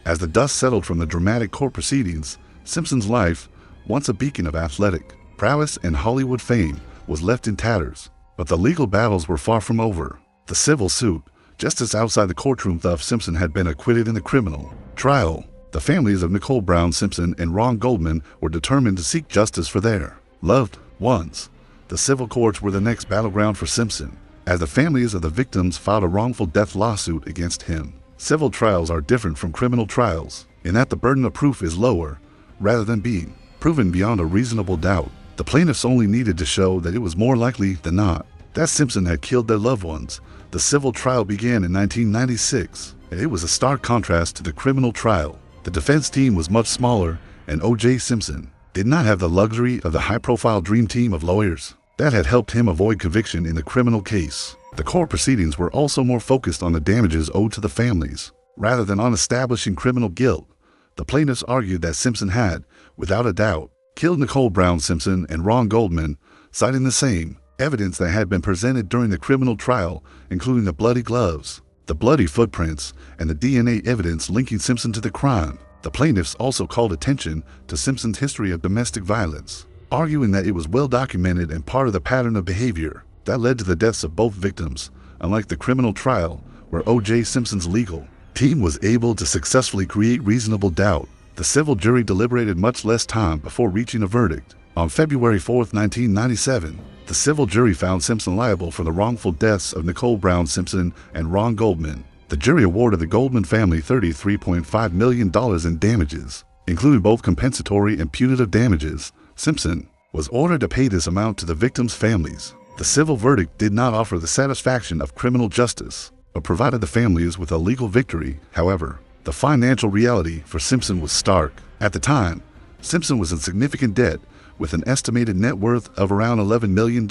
As the dust settled from the dramatic court proceedings, Simpson's life, once a beacon of athletic prowess and Hollywood fame, was left in tatters. But the legal battles were far from over. The civil suit, just as outside the courtroom, Simpson had been acquitted in the criminal trial. The families of Nicole Brown Simpson and Ron Goldman were determined to seek justice for their loved ones. The civil courts were the next battleground for Simpson, as the families of the victims filed a wrongful death lawsuit against him. Civil trials are different from criminal trials in that the burden of proof is lower. Rather than being proven beyond a reasonable doubt, the plaintiffs only needed to show that it was more likely than not that Simpson had killed their loved ones. The civil trial began in 1996, and it was a stark contrast to the criminal trial. The defense team was much smaller, and O.J. Simpson did not have the luxury of the high-profile dream team of lawyers that had helped him avoid conviction in the criminal case. The court proceedings were also more focused on the damages owed to the families, rather than on establishing criminal guilt. The plaintiffs argued that Simpson had, without a doubt, killed Nicole Brown Simpson and Ron Goldman, citing the same evidence that had been presented during the criminal trial, including the bloody gloves, the bloody footprints, and the DNA evidence linking Simpson to the crime. The plaintiffs also called attention to Simpson's history of domestic violence, arguing that it was well documented and part of the pattern of behavior that led to the deaths of both victims. Unlike the criminal trial, where O.J. Simpson's legal team was able to successfully create reasonable doubt, the civil jury deliberated much less time before reaching a verdict. On February 4, 1997, the civil jury found Simpson liable for the wrongful deaths of Nicole Brown Simpson and Ron Goldman. The jury awarded the Goldman family $33.5 million in damages, including both compensatory and punitive damages. Simpson was ordered to pay this amount to the victims' families. The civil verdict did not offer the satisfaction of criminal justice, but provided the families with a legal victory. However, the financial reality for Simpson was stark. At the time, Simpson was in significant debt, with an estimated net worth of around $11 million,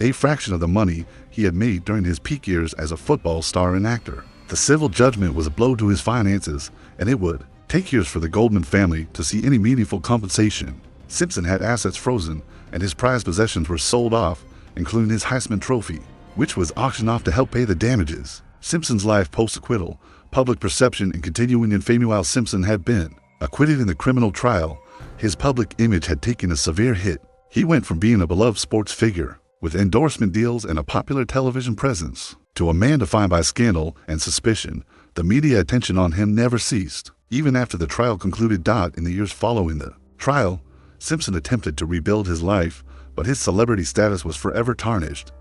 a fraction of the money he had made during his peak years as a football star and actor. The civil judgment was a blow to his finances, and it would take years for the Goldman family to see any meaningful compensation. Simpson had assets frozen, and his prized possessions were sold off, including his Heisman Trophy, which was auctioned off to help pay the damages. Simpson's life post-acquittal, public perception, and continuing infamy. While Simpson had been acquitted in the criminal trial, his public image had taken a severe hit. He went from being a beloved sports figure, with endorsement deals and a popular television presence, to a man defined by scandal and suspicion. The media attention on him never ceased. Even after the trial concluded. In the years following the trial, Simpson attempted to rebuild his life, but his celebrity status was forever tarnished.